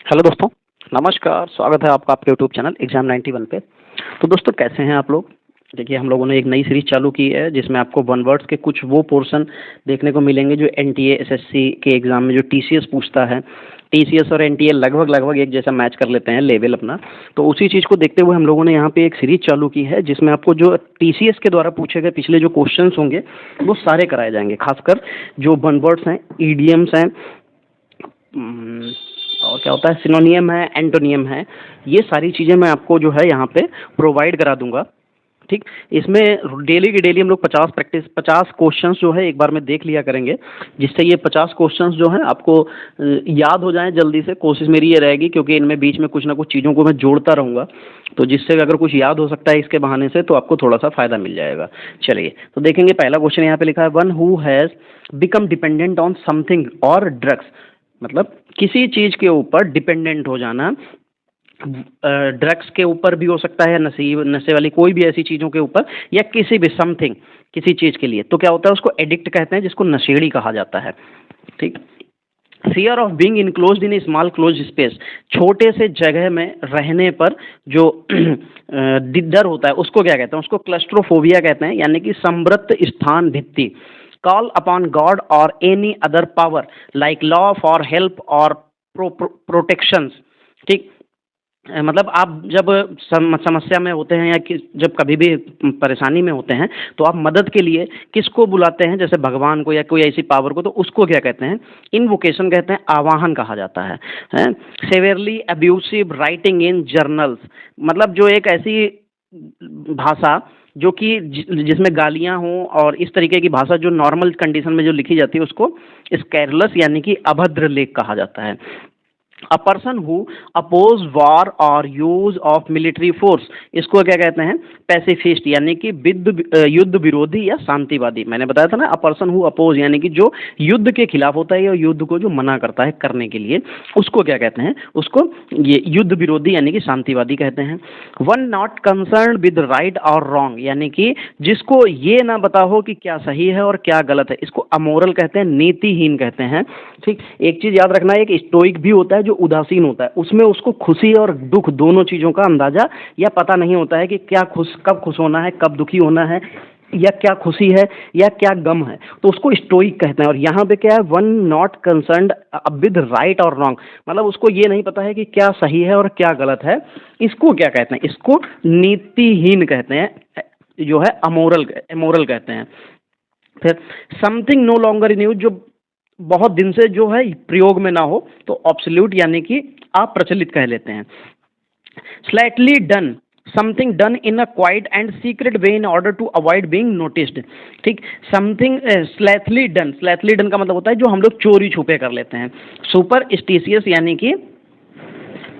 Hello दोस्तों, नमस्कार। स्वागत है आपका आपके यूट्यूब चैनल एग्जाम 91 पे। तो दोस्तों कैसे हैं आप लोग? देखिए हम लोगों ने एक नई सीरीज चालू की है जिसमें आपको वन वर्ड्स के कुछ वो पोर्शन देखने को मिलेंगे जो एनटीए एसएससी के एग्जाम में जो टीसीएस पूछता है। टीसीएस और एनटीए लगभग लगभग एक जैसा मैच कर लेते हैं लेवल अपना। तो उसी चीज़ को देखते हुए हम लोगों ने यहाँ पे एक सीरीज चालू की है जिसमें आपको जो टीसीएस के द्वारा पूछे गए पिछले जो क्वेश्चंस होंगे वो सारे कराए जाएंगे, खासकर जो वन वर्ड्स हैं, ईडियम्स हैं, और क्या होता है, सिनोनियम है, एंटोनियम है। ये सारी चीज़ें मैं आपको जो है यहाँ पे प्रोवाइड करा दूंगा। ठीक, इसमें डेली की डेली हम लोग 50 क्वेश्चंस जो है एक बार में देख लिया करेंगे, जिससे ये 50 क्वेश्चंस जो हैं आपको याद हो जाएं जल्दी से। कोशिश मेरी ये रहेगी क्योंकि इनमें बीच में कुछ ना कुछ चीज़ों को मैं जोड़ता रहूँगा, तो जिससे अगर कुछ याद हो सकता है इसके बहाने से तो आपको थोड़ा सा फ़ायदा मिल जाएगा। चलिए तो देखेंगे, पहला क्वेश्चन यहाँ पे लिखा है, one who has become dependent on something और ड्रग्स। मतलब किसी चीज़ के ऊपर डिपेंडेंट हो जाना, ड्रग्स के ऊपर भी हो सकता है, नशे वाली कोई भी ऐसी चीज़ों के ऊपर, या किसी भी समथिंग किसी चीज़ के लिए, तो क्या होता है उसको एडिक्ट कहते हैं, जिसको नशेड़ी कहा जाता है। ठीक, fear of being enclosed in small close space, छोटे से जगह में रहने पर जो डर होता है उसको क्या कहते हैं, उसको क्लस्ट्रोफोबिया कहते हैं, यानी कि समृत स्थान भित्ति। कॉल अपॉन गॉड और any other power like law for help और प्रोटेक्शंस। ठीक, मतलब आप जब समस्या में होते हैं या जब कभी भी परेशानी में होते हैं तो आप मदद के लिए किसको बुलाते हैं, जैसे भगवान को या कोई ऐसी पावर को, तो उसको क्या कहते हैं, इनवोकेशन कहते हैं, आवाहन कहा जाता है। सेवेरली अब्यूसिव राइटिंग इन जर्नल्स, मतलब जो एक ऐसी भाषा जो कि जिसमें गालियां हों और इस तरीके की भाषा जो नॉर्मल कंडीशन में जो लिखी जाती है उसको स्कैरलस यानी कि अभद्र लेख कहा जाता है। A person who oppose war or use of military force, इसको क्या कहते हैं, पैसिफिस्ट, यानी कि युद्ध विरोधी या शांतिवादी। मैंने बताया था ना, अ पर्सन हु अपोज यानी कि जो युद्ध के खिलाफ होता है या युद्ध को जो मना करता है करने के लिए, उसको क्या कहते हैं, उसको ये युद्ध विरोधी यानी कि शांतिवादी कहते हैं। One not concern with right और रॉन्ग, यानी कि जिसको ये ना पता हो कि क्या सही है और क्या गलत है, इसको अमोरल कहते हैं, नीतिहीन कहते हैं। ठीक, एक चीज याद रखना है, एक स्टोइक भी होता है जो उदासीन होता है, उसमें उसको खुशी और दुख दोनों चीजों का अंदाजा या पता नहीं होता है कि क्या कब खुश होना है, कब दुखी होना है, या क्या खुशी है या क्या गम है, तो उसको स्टोइक कहते हैं। और यहाँ पे क्या है, one not concerned with right और रॉन्ग, मतलब उसको ये नहीं पता है कि क्या सही है और क्या गलत है, इसको क्या कहते हैं, इसको नीतिहीन कहते हैं, जो है अमोरल कहते हैं। फिर something no longer in use, जो बहुत दिन से जो है प्रयोग में ना हो, तो ऑब्सोल्यूट यानी कि अप्रचलित कह लेते हैं। Slightly done, something done in a quiet and secret way in order to avoid being noticed. ठीक, समथिंग स्लैथली डन का मतलब होता है जो हम लोग चोरी छुपे कर लेते हैं। सुपरस्टिशियस यानी कि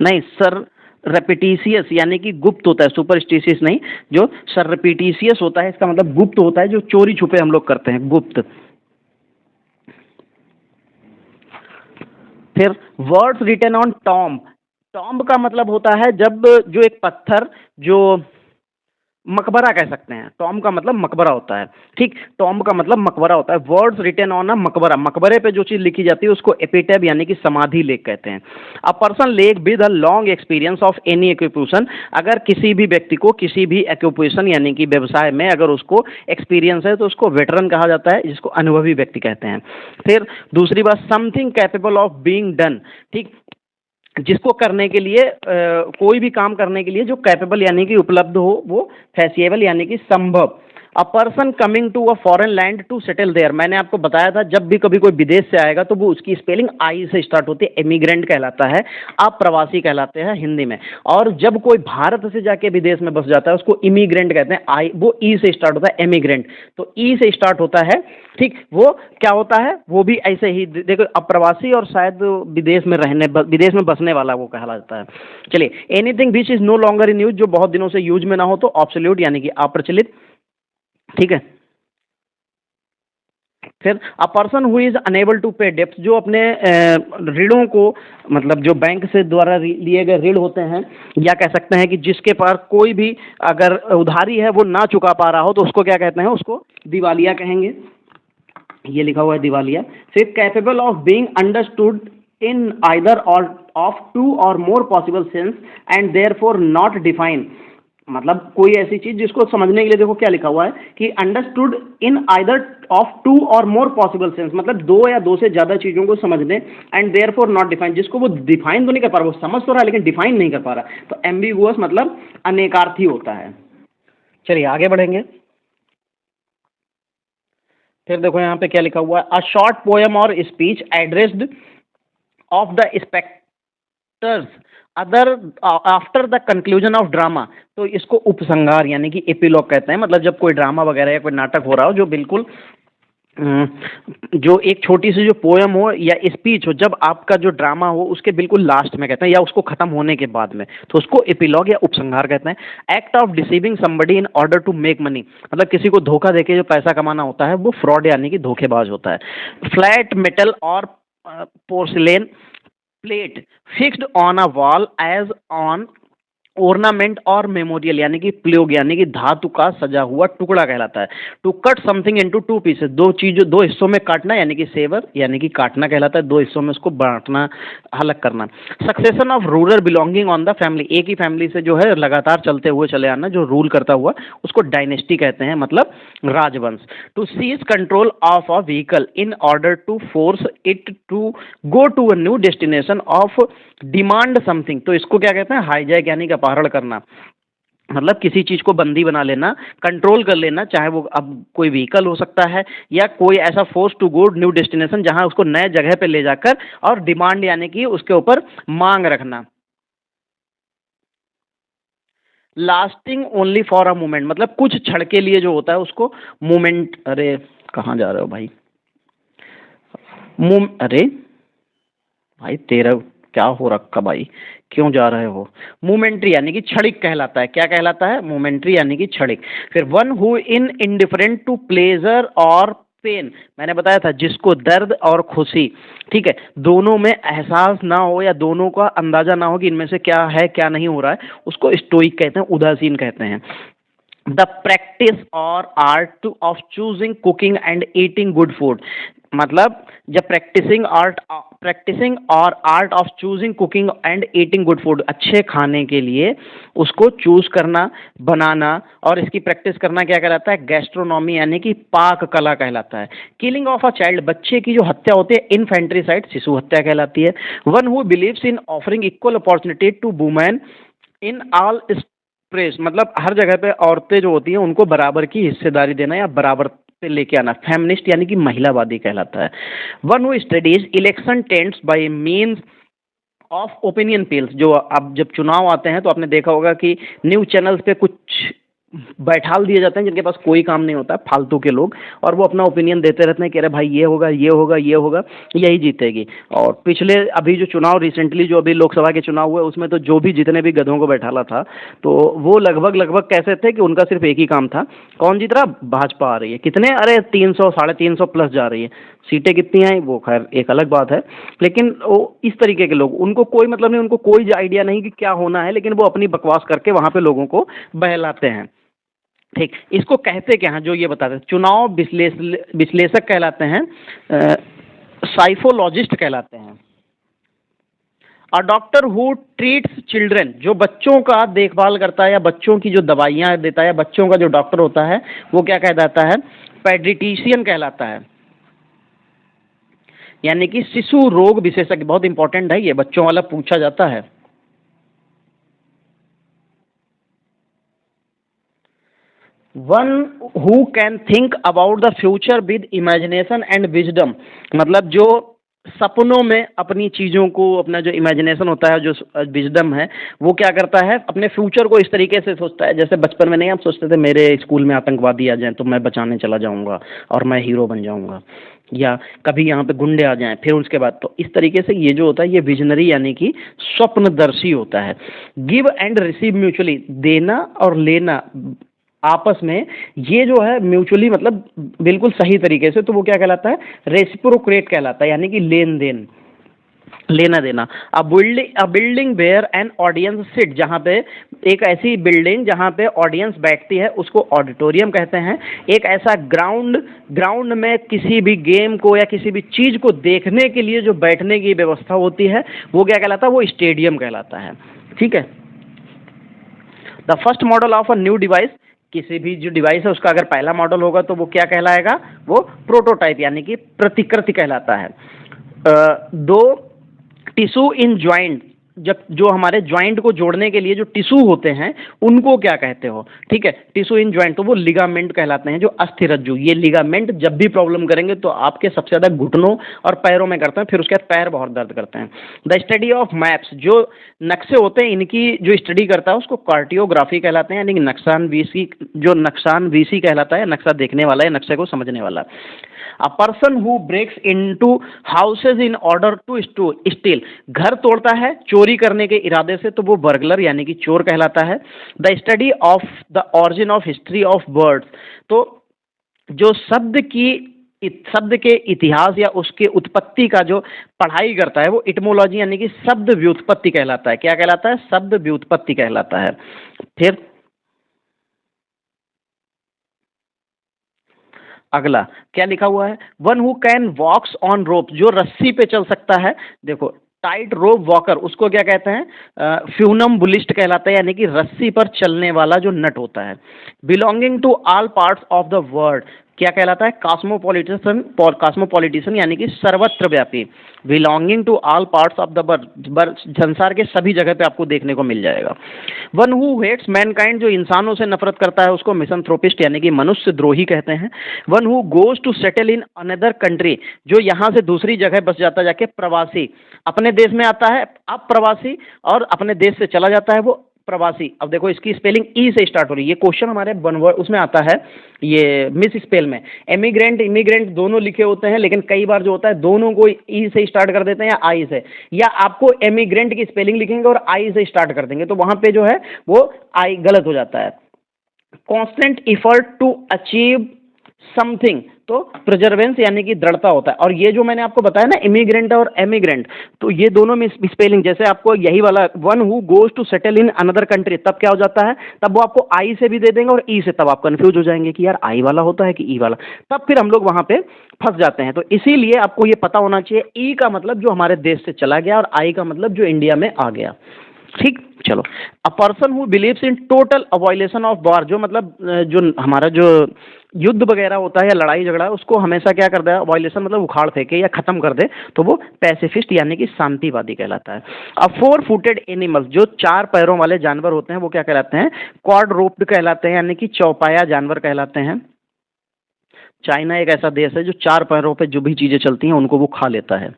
नहीं, सर रेपिटिशियस यानी कि गुप्त होता है, सुपरस्टिशियस नहीं, जो सर रेपिटिशियस होता है इसका मतलब गुप्त होता है, जो चोरी छुपे हम लोग करते हैं, गुप्त। फिर words written on tomb, tomb का मतलब होता है जब जो एक पत्थर, जो मकबरा कह सकते हैं, टॉम्ब का मतलब मकबरा होता है। ठीक, टॉम्ब का मतलब मकबरा होता है। वर्ड्स रिटन ऑन अ मकबरा, मकबरे पे जो चीज़ लिखी जाती है उसको एपिटैफ यानी कि समाधि लेख कहते हैं। अ पर्सन लेख with a long experience of any occupation, अगर किसी भी व्यक्ति को किसी भी एक्यूपेशन यानी कि व्यवसाय में अगर उसको एक्सपीरियंस है तो उसको वेटरन कहा जाता है, जिसको अनुभवी व्यक्ति कहते हैं। फिर दूसरी बात, something capable of being done. ठीक, जिसको करने के लिए कोई भी काम करने के लिए जो कैपेबल यानी कि उपलब्ध हो, वो फैसिएबल यानी कि संभव। A person coming to a foreign land to settle there, मैंने आपको बताया था जब भी कभी कोई विदेश से आएगा तो वो उसकी स्पेलिंग आई से स्टार्ट होती है, एमिग्रेंट कहलाता है, अप्रवासी कहलाते हैं हिंदी में। और जब कोई भारत से जाके विदेश में बस जाता है उसको इमिग्रेंट कहते हैं, आई वो ई से स्टार्ट होता है, एमिग्रेंट तो ई से स्टार्ट होता है। ठीक, वो क्या होता है, वो भी ऐसे ही देखो, अप्रवासी और शायद विदेश में बसने वाला वो कहलाता है। चलिए, anything which is no longer in use, जो बहुत दिनों से यूज में ना हो तो ऑब्सोल्यूट यानी कि अप्रचलित। ठीक है, फिर a person who is unable to pay डेप्ट, जो अपने ऋणों को, मतलब जो बैंक से द्वारा लिए गए ऋण होते हैं, या कह सकते हैं कि जिसके पास कोई भी अगर उधारी है वो ना चुका पा रहा हो तो उसको क्या कहते हैं, उसको दिवालिया कहेंगे। ये लिखा हुआ है दिवालिया। फिर capable of being understood in either or of two or more possible sense and therefore not define। मतलब कोई ऐसी चीज जिसको समझने के लिए देखो क्या लिखा हुआ है कि understood in either of two or more possible sense, मतलब दो या दो से ज्यादा चीजों को समझने, एंड देयरफॉर नॉट डिफाइन, जिसको वो डिफाइन तो नहीं कर पा रहा, वो समझ तो रहा है लेकिन डिफाइन नहीं कर पा रहा, तो एम्बिगुअस मतलब अनेकार्थी होता है। चलिए आगे बढ़ेंगे। फिर देखो यहाँ पे क्या लिखा हुआ है, अ शॉर्ट पोएम और speech addressed of the spectres other after the conclusion of drama. तो इसको उपसंहार यानी कि एपिलॉग कहते हैं, मतलब जब कोई ड्रामा वगैरह या कोई नाटक हो रहा हो जो बिल्कुल जो एक छोटी सी जो पोएम हो या स्पीच हो, जब आपका जो ड्रामा हो उसके बिल्कुल लास्ट में कहते हैं या उसको खत्म होने के बाद में, तो उसको एपिलॉग या उपसंहार कहते हैं। Act of deceiving somebody in order to make money, मतलब किसी को धोखा देके जो पैसा कमाना होता है वो फ्रॉड यानी कि धोखेबाज होता है। Flat metal or porcelain plate fixed on a wall as an ornament or memorial यानी कि प्लोग यानी कि धातु का सजा हुआ टुकड़ा कहलाता है। To cut something into two pieces, दो हिस्सों में काटना यानी कि सेवर यानी कि काटना कहलाता है, दो हिस्सों में उसको बांटना, अलग करना। Succession of ruler belonging on the family, एक ही फैमिली से जो है लगातार चलते हुए चले आना, जो रूल करता हुआ उसको डायनेस्टी कहते हैं, मतलब राजवंश। To seize control of a vehicle in order to force it to go to a new destination or demand something, तो इसको क्या कहते हैं, हाईजैक यानी कि अपहरण करना, मतलब किसी चीज को बंदी बना लेना, कंट्रोल कर लेना, चाहे वो अब कोई व्हीकल हो सकता है या कोई ऐसा force to go new destination जहां उसको नए जगह पे ले जाकर, और डिमांड यानी कि उसके ऊपर मांग रखना। Lasting only for a moment, मतलब कुछ क्षण के लिए जो होता है उसको मोमेंट, अरे कहाँ जा रहे हो भाई, अरे भाई तेरा क्या हो रखा भाई, क्यों जा रहे हो। मोमेंट्री यानी कि क्षणिक कहलाता है, क्या कहलाता है, मोमेंट्री यानी कि क्षणिक। फिर one who is indifferent to pleasure or pain, मैंने बताया था जिसको दर्द और खुशी, ठीक है, दोनों में एहसास ना हो या दोनों का अंदाजा ना हो कि इनमें से क्या है क्या नहीं हो रहा है, उसको स्टोइक कहते हैं, उदासीन कहते हैं। द प्रैक्टिस और art of choosing cooking and eating good food, मतलब जब प्रैक्टिसिंग और art of choosing cooking and eating good food, अच्छे खाने के लिए उसको चूज करना, बनाना और इसकी प्रैक्टिस करना क्या कहलाता है, गैस्ट्रोनॉमी यानी कि पाक कला कहलाता है। किलिंग ऑफ अ चाइल्ड, बच्चे की जो हत्या होती है, इनफेंट्रीसाइड शिशु हत्या कहलाती है। One who believes in offering equal opportunity to women in all press, मतलब हर जगह पे औरतें जो होती हैं उनको बराबर की हिस्सेदारी देना या बराबर पे लेके आना, फेमिनिस्ट यानी कि महिलावादी कहलाता है। One who studies election tents bye means of opinion peels, जो अब जब चुनाव आते हैं तो आपने देखा होगा कि न्यूज चैनल्स पे कुछ बैठाल दिए जाते हैं जिनके पास कोई काम नहीं होता, फालतू के लोग, और वो अपना ओपिनियन देते रहते हैं कि अरे भाई ये होगा ये होगा ये होगा, यही जीतेगी। और पिछले अभी जो चुनाव रिसेंटली जो अभी लोकसभा के चुनाव हुए उसमें तो जो भी जितने भी गधों को बैठाला था, तो वो लगभग लगभग कैसे थे कि उनका सिर्फ एक ही काम था, कौन जीत रहा, भाजपा आ रही है, कितने, अरे 300 350 प्लस जा रही है, सीटें कितनी आई वो खैर एक अलग बात है, लेकिन वो इस तरीके के लोग, उनको कोई मतलब नहीं, उनको कोई आइडिया नहीं कि क्या होना है, लेकिन वो अपनी बकवास करके वहां पे लोगों को बहलाते हैं। ठीक, इसको कहते क्या हैं, जो ये बताते हैं, चुनाव विश्लेषक कहलाते हैं, साइफोलॉजिस्ट कहलाते हैं। A doctor who treats children, जो बच्चों का देखभाल करता है या बच्चों की जो दवाइयाँ देता है या बच्चों का जो डॉक्टर होता है वो क्या कहलाता है, पेडिट्रिशियन कहलाता है, यानी कि शिशु रोग विशेषज्ञ। बहुत इंपॉर्टेंट है ये, बच्चों वाला पूछा जाता है। One who can think about the future with imagination and wisdom, मतलब जो सपनों में अपनी चीज़ों को, अपना जो इमेजिनेशन होता है, जो विजडम है, वो क्या करता है, अपने फ्यूचर को इस तरीके से सोचता है, जैसे बचपन में नहीं आप सोचते थे मेरे स्कूल में आतंकवादी आ जाएं तो मैं बचाने चला जाऊंगा और मैं हीरो बन जाऊंगा, या कभी यहाँ पे गुंडे आ जाएं फिर उसके बाद, तो इस तरीके से ये जो होता है ये विजनरी यानी कि स्वप्नदर्शी होता है। गिव एंड रिसीव म्यूचुअली, देना और लेना आपस में, ये जो है म्यूचुअली मतलब बिल्कुल सही तरीके से, तो वो क्या कहलाता है, रेसिप्रोकेट कहलाता है, यानी कि लेन देन। लेना देना। A building where an audience sit, जहाँ पे एक ऐसी बिल्डिंग जहाँ पे ऑडियंस बैठती है उसको ऑडिटोरियम कहते हैं। एक ऐसा ग्राउंड, ग्राउंड में किसी भी गेम को या किसी भी चीज़ को देखने के लिए जो बैठने की व्यवस्था होती है वो क्या कहलाता है, वो स्टेडियम कहलाता है। ठीक है। The first model of a new device, किसी भी जो डिवाइस है उसका अगर पहला मॉडल होगा तो वो क्या कहलाएगा, वो प्रोटोटाइप यानी कि प्रतिकृति कहलाता है। दो, टिश्यू इन ज्वाइंट, जब जो हमारे ज्वाइंट को जोड़ने के लिए जो टिश्यू होते हैं उनको क्या कहते हो, ठीक है, टिश्यू इन ज्वाइंट, तो वो लिगामेंट कहलाते हैं। जो अस्थिरज्जु, ये लिगामेंट जब भी प्रॉब्लम करेंगे तो आपके सबसे ज़्यादा घुटनों और पैरों में करते हैं, फिर उसके बाद पैर बहुत दर्द करते हैं। द स्टडी ऑफ मैप्स, जो नक्शे होते हैं इनकी जो स्टडी करता है उसको कार्टियोग्राफी कहलाते हैं, यानी कि नक्शानवीसी, जो नक्शानवीसी कहलाता है, नक्शा देखने वाला है, नक्शे को समझने वाला। A person who breaks into houses in order to steal, घर तोड़ता है चोरी करने के इरादे से, तो वो बर्गलर यानी कि चोर कहलाता है। The study of the origin of history of words, तो जो शब्द के इतिहास या उसके उत्पत्ति का जो पढ़ाई करता है वो इटमोलॉजी यानी कि शब्द व्युत्पत्ति कहलाता है। क्या कहलाता है, शब्द व्युत्पत्ति कहलाता है। फिर अगला क्या लिखा हुआ है, one who can walks on rope, जो रस्सी पे चल सकता है। देखो, टाइट रोप वॉकर उसको क्या कहते हैं, फ्यूनम बुलिस्ट कहलाता है, यानी कि रस्सी पर चलने वाला जो नट होता है। Belonging to all parts of the world क्या कहलाता है, कॉस्मोपॉलिटिशियन यानी कि सर्वत्र व्यापी। Belonging to all parts of the world, संसार के सभी जगह पे आपको देखने को मिल जाएगा। वन हु हेट्स मैनकाइंड, जो इंसानों से नफरत करता है उसको मिसंथ्रोपिस्ट यानी कि मनुष्य द्रोही कहते हैं। One who goes to settle in another country, जो यहाँ से दूसरी जगह बस जाता है जाके, प्रवासी। अपने देश में आता है अप्रवासी और अपने देश से चला जाता है वो प्रवासी। अब देखो इसकी स्पेलिंग ई से स्टार्ट हो रही है, ये क्वेश्चन हमारे उसमें आता है, ये मिस स्पेल में एमिग्रेंट इमिग्रेंट दोनों लिखे होते हैं, लेकिन कई बार जो होता है दोनों को ई से स्टार्ट कर देते हैं या आई से, या आपको एमिग्रेंट की स्पेलिंग लिखेंगे और आई से स्टार्ट कर देंगे तो वहां पे जो है वो आई गलत हो जाता है। Constant effort to achieve something, तो प्रिजर्वेंस यानी कि दृढ़ता होता है। और ये जो मैंने आपको बताया ना इमिग्रेंट और एमिग्रेंट, तो ये दोनों में स्पेलिंग, जैसे आपको यही वाला one who goes to settle in another country, तब क्या हो जाता है, तब वो आपको आई से भी दे देंगे और ई से, तब आप कंफ्यूज हो जाएंगे कि यार आई वाला होता है कि ई वाला, तब फिर हम लोग वहां पे फंस जाते हैं। तो इसीलिए आपको ये पता होना चाहिए, ई का मतलब जो हमारे देश से चला गया और आई का मतलब जो इंडिया में आ गया। ठीक, चलो। A person who believes in total abolition of war, जो मतलब जो हमारा जो युद्ध वगैरह होता है या लड़ाई झगड़ा उसको हमेशा क्या कर दे, अवॉइलेशन मतलब उखाड़ फेंके या खत्म कर दे, तो वो पैसिफिस्ट यानी कि शांतिवादी कहलाता है। अब फोर फुटेड एनिमल्स, जो चार पैरों वाले जानवर होते हैं वो क्या कहलाते हैं, क्वाड रोप्ड कहलाते हैं, यानी कि चौपाया जानवर कहलाते हैं। चाइना एक ऐसा देश है जो चार पैरों पे जो भी चीजें चलती हैं उनको वो खा लेता है।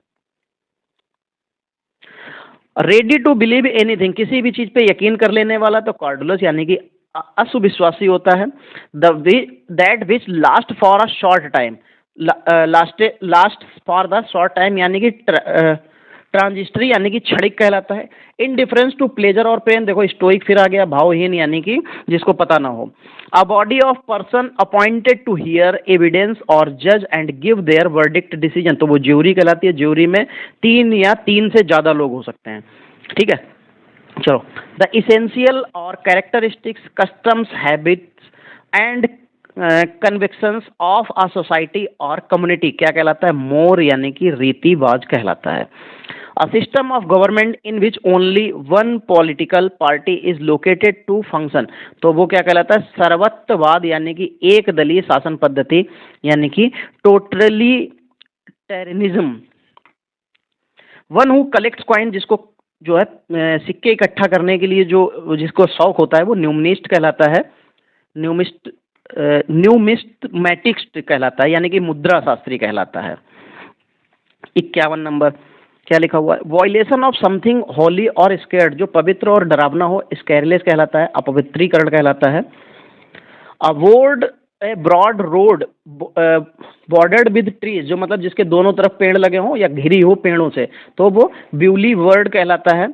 रेडी टू बिलीव एनीथिंग, किसी भी चीज पे यकीन कर लेने वाला, तो कॉर्डुलस यानी कि असुविश्वासी होता है। That which last for a short time, last for the short time यानी कि ट्रांजिस्टरी यानी कि क्षणिक कहलाता है। Indifference to pleasure or pen, देखो स्टोइक फिर आ गया, भावहीन यानी कि जिसको पता ना हो। A body of person appointed to hear evidence or जज and give their verdict decision, तो वो ज्यूरी कहलाती है। ज्यूरी में तीन या तीन से ज्यादा लोग हो सकते हैं। ठीक है, चलो। द इसेंशियल और characteristics customs habits and convictions of a society और कम्युनिटी क्या कहलाता है, मोर यानी कि रीति रिवाज कहलाता है। A system of government in which only one political party is located to function, तो वो क्या कहलाता है, सर्वत्ववाद यानी कि एक दलीय शासन पद्धति यानी कि totalitarianism. One who collects coin, जिसको जो है सिक्के इकट्ठा करने के लिए जो जिसको शौक होता है वो न्यूमिस्ट कहलाता है। न्यूमिस्टमैटिक्स कहलाता है यानी कि मुद्रा शास्त्री कहलाता है। 51 नंबर क्या लिखा हुआ है, वॉयलेशन ऑफ समथिंग होली और स्केर्ड, जो पवित्र और डरावना हो स्केरलेस कहलाता है, अपवित्रीकरण कहलाता है। Award a broad road bordered with trees, जो मतलब जिसके दोनों तरफ पेड़ लगे हों या घिरी हो पेड़ों से, तो वो ब्यूली वर्ड कहलाता है।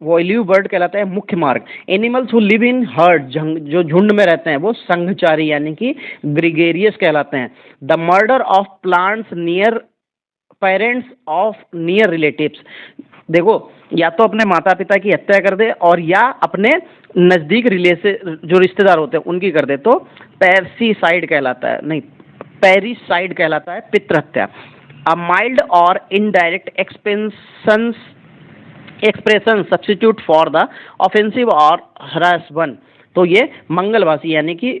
वॉयल्यू वर्ड कहलाता है मुख्य मार्ग। Animals who live in heard, जो झुंड में रहते हैं वो संघचारी यानी कि ग्रिगेरियस कहलाते हैं। The murder of plants near parents of near relatives, देखो या तो अपने माता पिता की हत्या कर दे और या अपने नज़दीक रिलेशन जो रिश्तेदार होते हैं उनकी कर दे, तो पैरिसाइड कहलाता है, नहीं पैरिसाइड कहलाता है, पितृ हत्या। A mild or indirect expression substitute for the offensive or harsh one, तो ये मंगलवासी यानी कि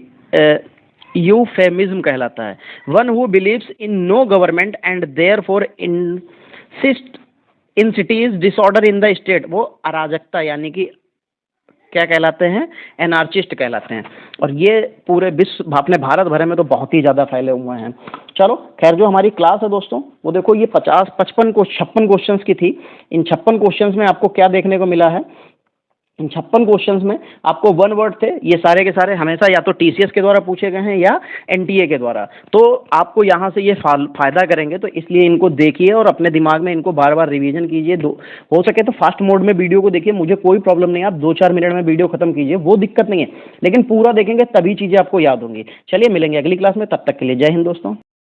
यूफेमिज्म कहलाता है। One who believes in no government and therefore insist in cities disorder in the state, वो अराजकता यानी कि क्या कहलाते हैं, एनार्चिस्ट कहलाते हैं। और ये पूरे विश्व अपने भारत भर में तो बहुत ही ज़्यादा फैले हुए हैं। चलो खैर, जो हमारी क्लास है दोस्तों वो देखो ये 56 क्वेश्चंस की थी। इन 56 क्वेश्चंस में आपको क्या देखने को मिला है, इन 56 क्वेश्चंस में आपको वन वर्ड थे, ये सारे के सारे हमेशा या तो टीसीएस के द्वारा पूछे गए हैं या एनटीए के द्वारा, तो आपको यहाँ से ये फायदा करेंगे, तो इसलिए इनको देखिए और अपने दिमाग में इनको बार बार रिवीजन कीजिए। हो सके तो फास्ट मोड में वीडियो को देखिए, मुझे कोई प्रॉब्लम नहीं है, आप 2-4 मिनट में वीडियो खत्म कीजिए, वो दिक्कत नहीं है, लेकिन पूरा देखेंगे तभी चीज़ें आपको याद होंगी। चलिए मिलेंगे अगली क्लास में, तब तक के लिए जय हिंद दोस्तों।